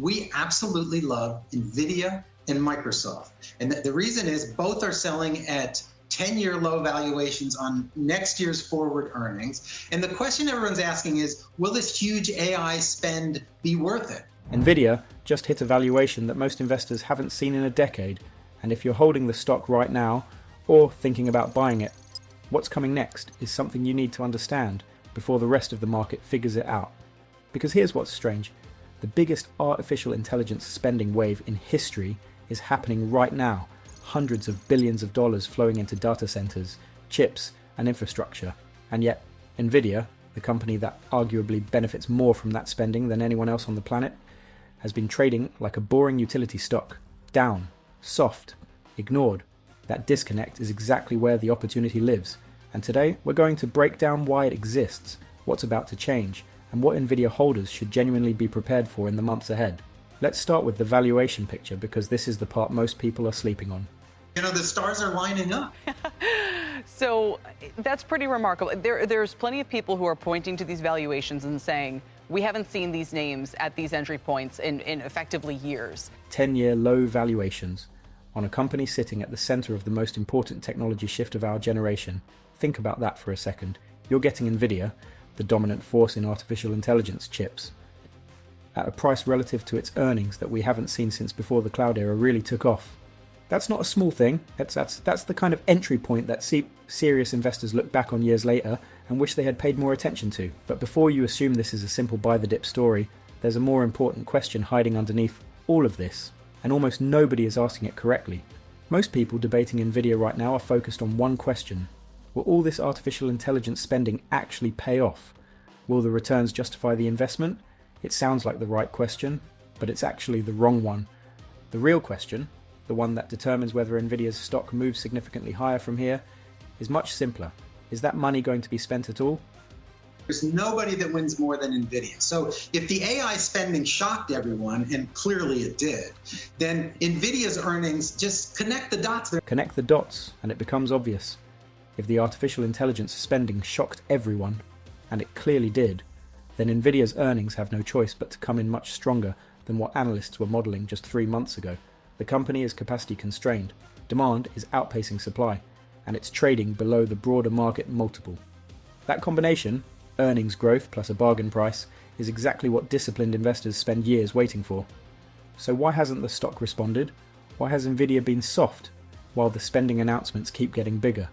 We absolutely love Nvidia and Microsoft. And the reason is both are selling at 10-year low valuations on next year's forward earnings. And the question everyone's asking is, will this huge AI spend be worth it? Nvidia just hit a valuation that most investors haven't seen in a decade. And if you're holding the stock right now or thinking about buying it, what's coming next is something you need to understand before the rest of the market figures it out. Because here's what's strange. The biggest artificial intelligence spending wave in history is happening right now. Hundreds of billions of dollars flowing into data centers, chips, and infrastructure. And yet, Nvidia, the company that arguably benefits more from that spending than anyone else on the planet, has been trading like a boring utility stock. Down, soft, ignored. That disconnect is exactly where the opportunity lives. And today, we're going to break down why it exists, what's about to change, and what Nvidia holders should genuinely be prepared for in the months ahead. Let's start with the valuation picture because this is the part most people are sleeping on. You know, the stars are lining up. So that's pretty remarkable. There's plenty of people who are pointing to these valuations and saying, we haven't seen these names at these entry points in effectively years. 10-year low valuations on a company sitting at the center of the most important technology shift of our generation. Think about that for a second. You're getting Nvidia, the dominant force in artificial intelligence chips, at a price relative to its earnings that we haven't seen since before the cloud era really took off. That's not a small thing. That's the kind of entry point that serious investors look back on years later and wish they had paid more attention to. But before you assume this is a simple buy the dip story, there's a more important question hiding underneath all of this, and almost nobody is asking it correctly. Most people debating Nvidia right now are focused on one question. Will all this artificial intelligence spending actually pay off? Will the returns justify the investment? It sounds like the right question, but it's actually the wrong one. The real question, the one that determines whether Nvidia's stock moves significantly higher from here, is much simpler. Is that money going to be spent at all? There's nobody that wins more than Nvidia. So if the AI spending shocked everyone, and clearly it did, then Nvidia's earnings just connect the dots there. Connect the dots, and it becomes obvious. If the artificial intelligence spending shocked everyone, and it clearly did, then Nvidia's earnings have no choice but to come in much stronger than what analysts were modeling just 3 months ago. The company is capacity constrained, demand is outpacing supply, and it's trading below the broader market multiple. That combination, earnings growth plus a bargain price, is exactly what disciplined investors spend years waiting for. So why hasn't the stock responded? Why has Nvidia been soft, while the spending announcements keep getting bigger?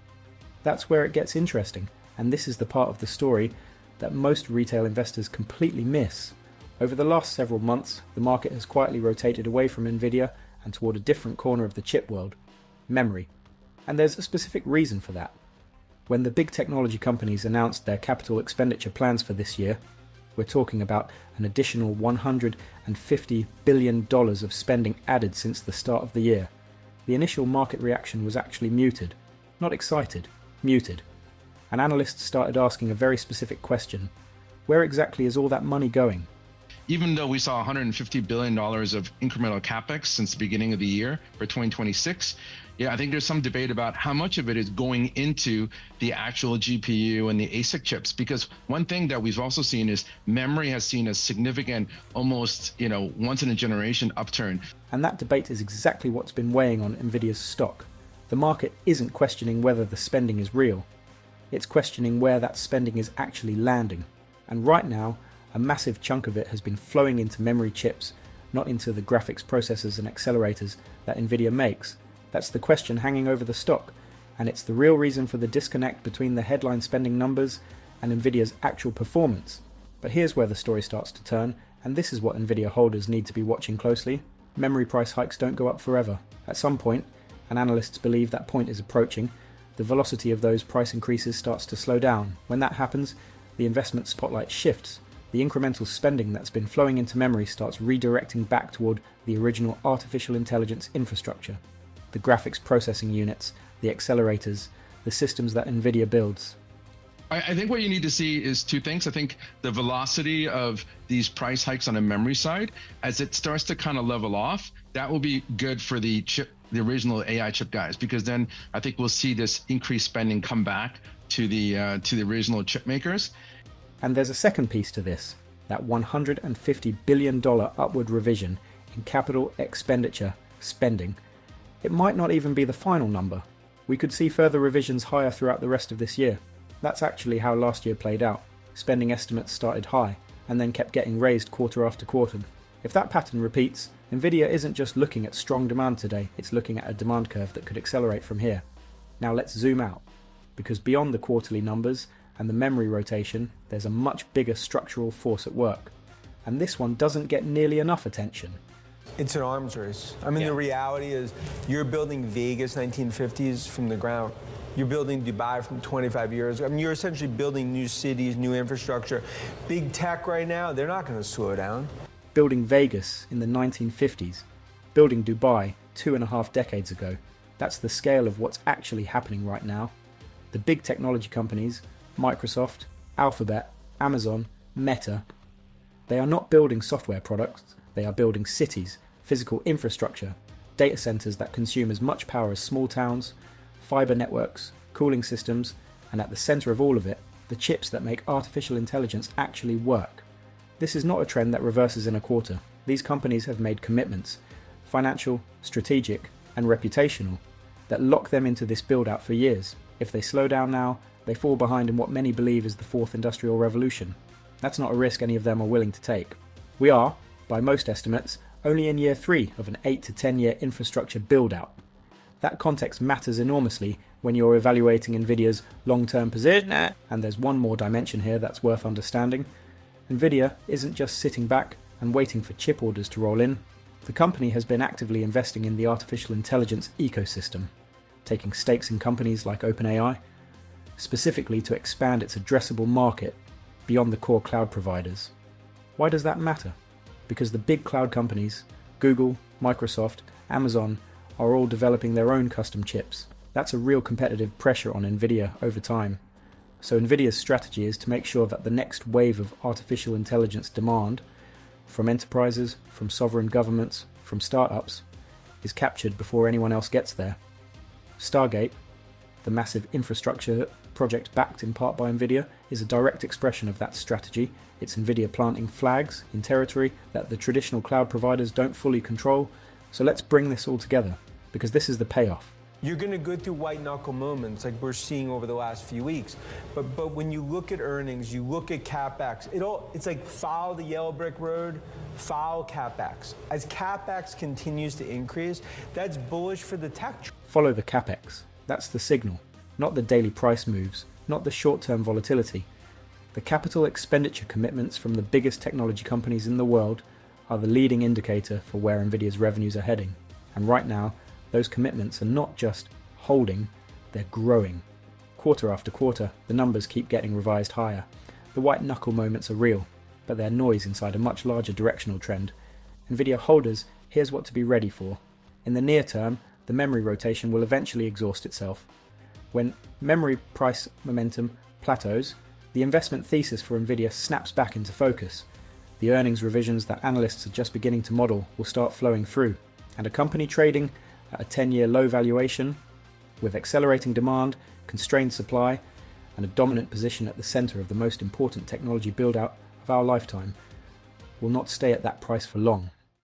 That's where it gets interesting, and this is the part of the story that most retail investors completely miss. Over the last several months, the market has quietly rotated away from Nvidia and toward a different corner of the chip world, memory. And there's a specific reason for that. When the big technology companies announced their capital expenditure plans for this year, we're talking about an additional $150 billion of spending added since the start of the year. The initial market reaction was actually muted. Not excited, muted. And analysts started asking a very specific question. Where exactly is all that money going? Even though we saw $150 billion of incremental capex since the beginning of the year for 2026, I think there's some debate about how much of it is going into the actual GPU and the ASIC chips. Because one thing that we've also seen is memory has seen a significant, almost, once in a generation upturn. And that debate is exactly what's been weighing on Nvidia's stock. The market isn't questioning whether the spending is real. It's questioning where that spending is actually landing. And right now, a massive chunk of it has been flowing into memory chips, not into the graphics processors and accelerators that Nvidia makes. That's the question hanging over the stock, and it's the real reason for the disconnect between the headline spending numbers and Nvidia's actual performance. But here's where the story starts to turn, and this is what Nvidia holders need to be watching closely. Memory price hikes don't go up forever. At some point, and analysts believe that point is approaching, the velocity of those price increases starts to slow down. When that happens, the investment spotlight shifts. The incremental spending that's been flowing into memory starts redirecting back toward the original artificial intelligence infrastructure. The graphics processing units, the accelerators, the systems that Nvidia builds. I think what you need to see is two things. I think the velocity of these price hikes on the memory side, as it starts to kind of level off, that will be good for the original AI chip guys, because then I think we'll see this increased spending come back to the original chip makers. And there's a second piece to this. that $150 billion upward revision in capital expenditure spending, it might not even be the final number. We could see further revisions higher throughout the rest of this year. That's actually how last year played out. Spending estimates started high and then kept getting raised quarter after quarter. If that pattern repeats, Nvidia isn't just looking at strong demand today, it's looking at a demand curve that could accelerate from here. Now let's zoom out, because beyond the quarterly numbers and the memory rotation, there's a much bigger structural force at work. And this one doesn't get nearly enough attention. It's an arms race. I mean, the reality is you're building Vegas 1950s from the ground. You're building Dubai from 25 years ago. I mean, you're essentially building new cities, new infrastructure. Big tech right now, they're not going to slow down. Building Vegas in the 1950s, building Dubai 2.5 decades ago. That's the scale of what's actually happening right now. The big technology companies, Microsoft, Alphabet, Amazon, Meta, they are not building software products, they are building cities, physical infrastructure, data centers that consume as much power as small towns, fiber networks, cooling systems, and at the center of all of it, the chips that make artificial intelligence actually work. This is not a trend that reverses in a quarter. These companies have made commitments, financial, strategic, and reputational, that lock them into this build-out for years. If they slow down now, they fall behind in what many believe is the fourth industrial revolution. That's not a risk any of them are willing to take. We are, by most estimates, only in year 3 of an 8 to 10 year infrastructure build-out. That context matters enormously when you're evaluating Nvidia's long-term position, and there's one more dimension here that's worth understanding. Nvidia isn't just sitting back and waiting for chip orders to roll in. The company has been actively investing in the artificial intelligence ecosystem, taking stakes in companies like OpenAI, specifically to expand its addressable market beyond the core cloud providers. Why does that matter? Because the big cloud companies, Google, Microsoft, Amazon, are all developing their own custom chips. That's a real competitive pressure on Nvidia over time. So Nvidia's strategy is to make sure that the next wave of artificial intelligence demand from enterprises, from sovereign governments, from startups, is captured before anyone else gets there. Stargate, the massive infrastructure project backed in part by Nvidia, is a direct expression of that strategy. It's Nvidia planting flags in territory that the traditional cloud providers don't fully control. So let's bring this all together, because this is the payoff. You're going to go through white knuckle moments like we're seeing over the last few weeks. But when you look at earnings, you look at CapEx, it's like follow the yellow brick road, follow CapEx. As CapEx continues to increase, that's bullish for the tech. Follow the CapEx. That's the signal, not the daily price moves, not the short-term volatility. The capital expenditure commitments from the biggest technology companies in the world are the leading indicator for where Nvidia's revenues are heading. And right now, those commitments are not just holding, they're growing. Quarter after quarter, the numbers keep getting revised higher. The white knuckle moments are real, but they're noise inside a much larger directional trend. Nvidia holders, here's what to be ready for. In the near term, the memory rotation will eventually exhaust itself. When memory price momentum plateaus, the investment thesis for Nvidia snaps back into focus. The earnings revisions that analysts are just beginning to model will start flowing through, and a company trading at a 10-year low valuation, with accelerating demand, constrained supply, and a dominant position at the center of the most important technology build-out of our lifetime, will not stay at that price for long.